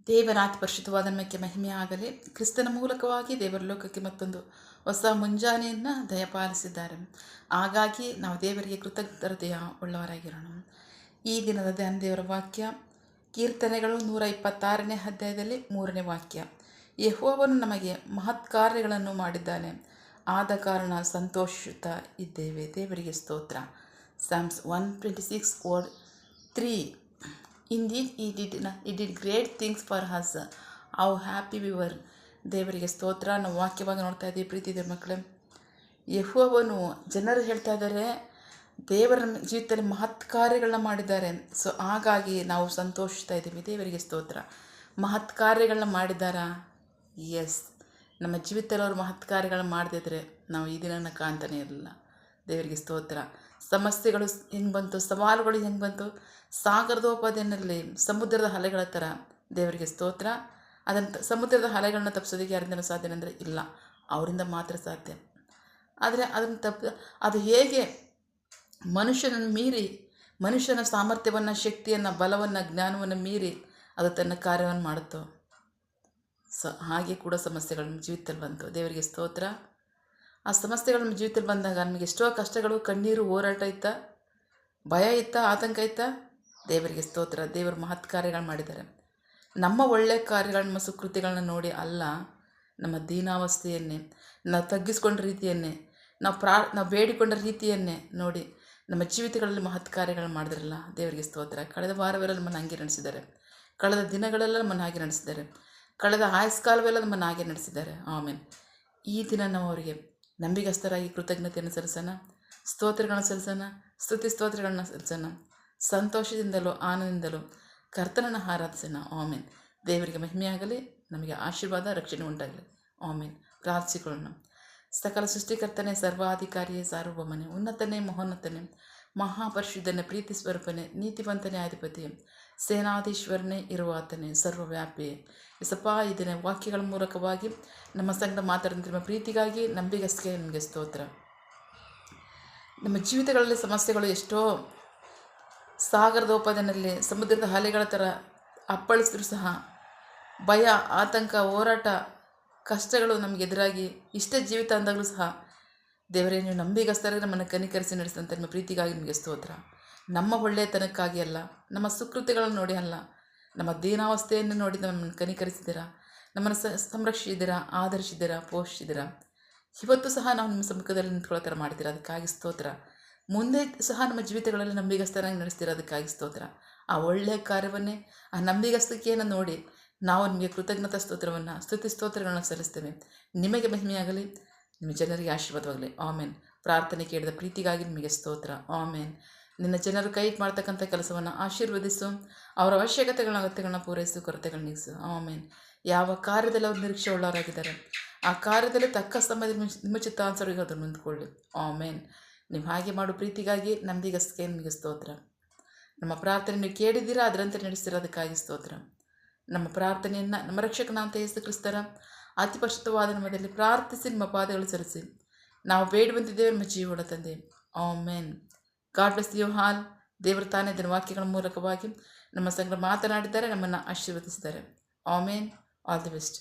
ದೇವರ ಅತಿ ಪರಿಶುದ್ಧವಾದ ನಾಮಕ್ಕೆ ಮಹಿಮೆ ಆಗಲಿ. ಕ್ರಿಸ್ತನ ಮೂಲಕವಾಗಿ ದೇವರ ಲೋಕಕ್ಕೆ ಮತ್ತೊಂದು ಹೊಸ ಮುಂಜಾನೆಯನ್ನು ದಯಪಾಲಿಸಿದ್ದಾರೆ. ಹಾಗಾಗಿ ನಾವು ದೇವರಿಗೆ ಕೃತಜ್ಞತೆಯ ಉಳ್ಳವರಾಗಿರೋಣ. ಈ ದಿನದ ಧ್ಯಾನ ದೇವರ ವಾಕ್ಯ ಕೀರ್ತನೆಗಳು 126ನೇ ಅಧ್ಯಾಯದಲ್ಲಿ 3ನೇ ವಾಕ್ಯ. ಯೆಹೋವನು ನಮಗೆ ಮಹತ್ ಕಾರ್ಯಗಳನ್ನು ಮಾಡಿದ್ದಾನೆ, ಆದ ಕಾರಣ ಸಂತೋಷಿಸುತ್ತಾ ಇದ್ದೇವೆ. ದೇವರಿಗೆ ಸ್ತೋತ್ರ. Psalms 126 word 3. Indeed, he did great things for us. How happy we were. ದೇವರಿಗೆ ಸ್ತೋತ್ರ. ನಾವು ವಾಕ್ಯವಾಗಿ ನೋಡ್ತಾ ಇದ್ದೀವಿ ಪ್ರೀತಿ ದೇವ್ರ ಮಕ್ಕಳೇ. ಯೆಹೋವನು ಜನರು ಹೇಳ್ತಾ ಇದ್ದಾರೆ ದೇವರ ಜೀವಿತದಲ್ಲಿ ಮಹತ್ ಕಾರ್ಯಗಳನ್ನ ಮಾಡಿದ್ದಾರೆ. ಸೊ ಹಾಗಾಗಿ ನಾವು ಸಂತೋಷಿಸ್ತಾ ಇದ್ದೀವಿ. ದೇವರಿಗೆ ಸ್ತೋತ್ರ. ಮಹತ್ ಕಾರ್ಯಗಳನ್ನ ಮಾಡಿದ್ದಾರಾ? ಎಸ್. ನಮ್ಮ ಜೀವಿತದಲ್ಲಿ ಅವರು ಮಹತ್ ಕಾರ್ಯಗಳನ್ನ ಮಾಡದಿದ್ರೆ ನಾವು ಈ ದಿನನ ಕಾಣ್ತಾನೆ ಇರಲಿಲ್ಲ. ದೇವರಿಗೆ ಸ್ತೋತ್ರ. ಸಮಸ್ಯೆಗಳು ಹೆಂಗೆ ಬಂತು, ಸವಾಲುಗಳು ಹೆಂಗೆ ಬಂತು, ಸಾಗರದೋಪಾದಿಯಲ್ಲಿ ಸಮುದ್ರದ ಅಲೆಗಳ ಥರ. ದೇವರಿಗೆ ಸ್ತೋತ್ರ. ಅದನ್ನು ಸಮುದ್ರದ ಅಲೆಗಳನ್ನ ತಪ್ಪಿಸೋದಕ್ಕೆ ಯಾರಿಂದ ಸಾಧ್ಯ ಅಂದರೆ ಇಲ್ಲ, ಅವರಿಂದ ಮಾತ್ರ ಸಾಧ್ಯ. ಆದರೆ ಅದನ್ನು ಅದು ಹೇಗೆ ಮನುಷ್ಯನನ್ನು ಮೀರಿ, ಮನುಷ್ಯನ ಸಾಮರ್ಥ್ಯವನ್ನು, ಶಕ್ತಿಯನ್ನು, ಬಲವನ್ನು, ಜ್ಞಾನವನ್ನು ಮೀರಿ ಅದು ತನ್ನ ಕಾರ್ಯವನ್ನು ಮಾಡುತ್ತೋ, ಹಾಗೆ ಕೂಡ ಸಮಸ್ಯೆಗಳು ನಮ್ಮ ಜೀವಿತದಲ್ಲಿ ಬಂತು. ದೇವರಿಗೆ ಸ್ತೋತ್ರ. ಆ ಸಮಸ್ಯೆಗಳು ನಮ್ಮ ಜೀವಿತದಲ್ಲಿ ಬಂದಾಗ ನಮಗೆ ಎಷ್ಟೋ ಕಷ್ಟಗಳು, ಕಣ್ಣೀರು, ಹೋರಾಟ ಇತ್ತ, ಭಯ ಇತ್ತ, ಆತಂಕ ಇತ್ತ. ದೇವರಿಗೆ ಸ್ತೋತ್ರ. ದೇವರು ಮಹತ್ ಕಾರ್ಯಗಳು ಮಾಡಿದ್ದಾರೆ. ನಮ್ಮ ಒಳ್ಳೆಯ ಕಾರ್ಯಗಳು, ನಮ್ಮ ಸುಕೃತಿಗಳನ್ನ ನೋಡಿ ಅಲ್ಲ, ನಮ್ಮ ದೀನಾವಸ್ಥೆಯನ್ನೇ, ನಾವು ತಗ್ಗಿಸ್ಕೊಂಡ ರೀತಿಯನ್ನೇ, ನಾವು ಬೇಡಿಕೊಂಡ ರೀತಿಯನ್ನೇ ನೋಡಿ ನಮ್ಮ ಜೀವಿತಗಳಲ್ಲಿ ಮಹತ್ ಕಾರ್ಯಗಳು ಮಾಡಿದ್ರಲ್ಲ. ದೇವರಿಗೆ ಸ್ತೋತ್ರ. ಕಳೆದ ವಾರವೆಲ್ಲ ನಮ್ಮನ್ನು ಹಾಗೆ ನಡೆಸಿದ್ದಾರೆ, ಕಳೆದ ದಿನಗಳೆಲ್ಲ ನಮ್ಮನ್ನು ಹಾಗೆ ನಡೆಸಿದ್ದಾರೆ, ಕಳೆದ ಆಯಸ್ಕಾಲವೆಲ್ಲ ನಮ್ಮನ್ನು ಹಾಗೆ ನಡೆಸಿದ್ದಾರೆ. ಆಮೇಲೆ ಈ ದಿನ ನಾವು ಅವರಿಗೆ ನಂಬಿಗಸ್ತರಾಗಿ ಕೃತಜ್ಞತೆಯನ್ನು ಸಲ್ಲಿಸೋಣ, ಸ್ತೋತ್ರಗಳನ್ನು ಸಲ್ಲಿಸೋಣ, ಸ್ತುತಿ ಸ್ತೋತ್ರಗಳನ್ನ ಸಲ್ಲಿಸೋಣ. ಸಂತೋಷದಿಂದಲೂ ಆನಂದದಿಂದಲೂ ಕರ್ತನನ್ನು ಆರಾಧಿಸೋಣ. ಆಮೇನ್. ದೇವರಿಗೆ ಮಹಿಮೆಯಾಗಲಿ, ನಮಗೆ ಆಶೀರ್ವಾದ, ರಕ್ಷಣೆ ಉಂಟಾಗಲಿ. ಆಮೇನ್. ಪ್ರಾರ್ಥಿಸಿಕೊಳ್ಳೋಣ. ಸಕಲ ಸೃಷ್ಟಿಕರ್ತನೆ, ಸರ್ವಾಧಿಕಾರಿಯೇ, ಸಾರ್ವಭೌಮನೆ, ಉನ್ನತನೇ, ಮಹೋನ್ನತನೇ, ಮಹಾಪರಿಶುದ್ಧನೇ, ಪ್ರೀತಿ ಸ್ವರೂಪನೇ, ನೀತಿವಂತನೇ, ಅಧಿಪತಿಯೇ, ಸೇನಾಧೀಶ್ವರನೇ ಇರುವಾತನೇ, ಸರ್ವವ್ಯಾಪಿಯೇ. ಯೇಸಪ್ಪ, ಇದನ್ನೇ ವಾಕ್ಯಗಳ ಮೂಲಕವಾಗಿ ನಮ್ಮ ಸಂಗಡ ಮಾತಾಡಿದ ನಿಮ್ಮ ಪ್ರೀತಿಗಾಗಿ, ನಂಬಿಗಸ್ಗೆ ನಿಮಗೆ ಸ್ತೋತ್ರ. ನಮ್ಮ ಜೀವಿತಗಳಲ್ಲಿ ಸಮಸ್ಯೆಗಳು ಎಷ್ಟೋ ಸಾಗರದೋಪಾದಿಯಲ್ಲಿ ಸಮುದ್ರದ ಅಲೆಗಳ ಥರ ಅಪ್ಪಳಿಸಿದ್ರು ಸಹ ಭಯ, ಆತಂಕ, ಹೋರಾಟ, ಕಷ್ಟಗಳು ನಮಗೆ ಎದುರಾಗಿ ಇಷ್ಟೇ ಜೀವಿತ ಅಂದಾಗಲೂ ಸಹ ದೇವರೇ, ನೀವು ನಂಬಿಗಸ್ತರಾಗಿ ನಮ್ಮನ್ನು ಕನಿಕರಿಸಿ ನಡೆಸಿದಂಥ ನಿಮ್ಮ ಪ್ರೀತಿಗಾಗಿ ನಿಮಗೆ ಸ್ತೋತ್ರ. ನಮ್ಮ ಒಳ್ಳೆಯತನಕ್ಕಾಗಿ ಅಲ್ಲ, ನಮ್ಮ ಸುಕೃತಿಗಳನ್ನು ನೋಡಿ ಅಲ್ಲ, ನಮ್ಮ ದೀನಾವಸ್ಥೆಯನ್ನು ನೋಡಿ ನಮ್ಮನ್ನು ಕನಿಕರಿಸಿದ್ದೀರಾ, ನಮ್ಮನ್ನು ಸಂರಕ್ಷಿಸಿದ್ದೀರಾ, ಆಧರಿಸಿದ್ದೀರಾ, ಪೋಷಿಸಿದ್ದೀರಾ. ಇವತ್ತು ಸಹ ನಾವು ನಿಮ್ಮ ಸಮ್ಮುಖದಲ್ಲಿ ನಿಂತ್ಕೊಳ್ಳೋ ಥರ ಮಾಡ್ತೀರಾ, ಅದಕ್ಕಾಗಿ ಸ್ತೋತ್ರ. ಮುಂದೆ ಸಹ ನಮ್ಮ ಜೀವಿತಗಳಲ್ಲಿ ನಂಬಿಗಸ್ತರಾಗಿ ನಡೆಸ್ತೀರಾ, ಅದಕ್ಕಾಗಿ ಸ್ತೋತ್ರ. ಆ ಒಳ್ಳೆಯ ಕಾರ್ಯವನ್ನೇ, ಆ ನಂಬಿಗಸ್ತಿಕೆಯನ್ನು ನೋಡಿ ನಾವು ನಿಮಗೆ ಕೃತಜ್ಞತಾ ಸ್ತೋತ್ರವನ್ನು, ಸ್ತುತಿ ಸ್ತೋತ್ರಗಳನ್ನ ಸಲ್ಲಿಸ್ತೇವೆ. ನಿಮಗೆ ಮಹಿಮೆಯಾಗಲಿ, ನಿಮ್ಮ ಜನರಿಗೆ ಆಶೀರ್ವಾದವಾಗಲಿ. ಆಮೇನ್. ಪ್ರಾರ್ಥನೆ ಕೇಳಿದ ಪ್ರೀತಿಗಾಗಿ ನಿಮಗೆ ಸ್ತೋತ್ರ. ಆಮೇನ್. ನಿನ್ನ ಜನರು ಕೈ ಮಾಡ್ತಕ್ಕಂಥ ಕೆಲಸವನ್ನು ಆಶೀರ್ವದಿಸು, ಅವರ ಅವಶ್ಯಕತೆಗಳನ್ನ, ಅಗತ್ಯಗಳನ್ನ ಪೂರೈಸು, ಕೊರತೆಗಳನ್ನ ನೀಗಿಸು. ಆಮೇನ್. ಯಾವ ಕಾರ್ಯದಲ್ಲಿ ಅವರು ನಿರೀಕ್ಷೆ ಉಳ್ಳವರಾಗಿದ್ದಾರೆ, ಆ ಕಾರ್ಯದಲ್ಲಿ ತಕ್ಕ ಸಮಯದಲ್ಲಿ ನಿಮ್ಮ ಚಿತ್ತಾನುಸಾರವಾಗಿ ಅದನ್ನು ಹೊಂದಿಕೊಳ್ಳಿ. ಆಮೇನ್. ನೀವು ಹಾಗೆ ಮಾಡು ಪ್ರೀತಿಗಾಗಿ, ನಂಬಿಗಸ್ಗೆ ನಿಮಗೆ ಸ್ತೋತ್ರ. ನಮ್ಮ ಪ್ರಾರ್ಥನೆ ನೀವು ಕೇಳಿದ್ದೀರಾ, ಅದರಂತೆ ನಡೆಸ್ತಿರೋದಕ್ಕಾಗಿ ಸ್ತೋತ್ರ. ನಮ್ಮ ಪ್ರಾರ್ಥನೆಯನ್ನು ನಮ್ಮ ರಕ್ಷಕನಾದ ಯೇಸು ಕ್ರಿಸ್ತರ ಅತಿ ಪರಿಶುದ್ಧವಾದ ನಾಮದಲ್ಲಿ ಪ್ರಾರ್ಥಿಸಿ ನಿಮ್ಮ ಪಾದಗಳು ಸರಿಸಿ ನಾವು ಬೇಡುವಂತಿದ್ದೇವೆ ನಮ್ಮ ಜೀವನ ತಂದೆ. Amen. God bless you all. ದೇವರು ತಾನೇ ಇದರ ವಾಕ್ಯಗಳ ಮೂಲಕವಾಗಿ ನಮ್ಮ ಸಂಗಡ ಮಾತನಾಡಿದ್ದಾರೆ, ನಮ್ಮನ್ನು ಆಶೀರ್ವದಿಸಿದ್ದಾರೆ. ಆಮೇನ್. All the best.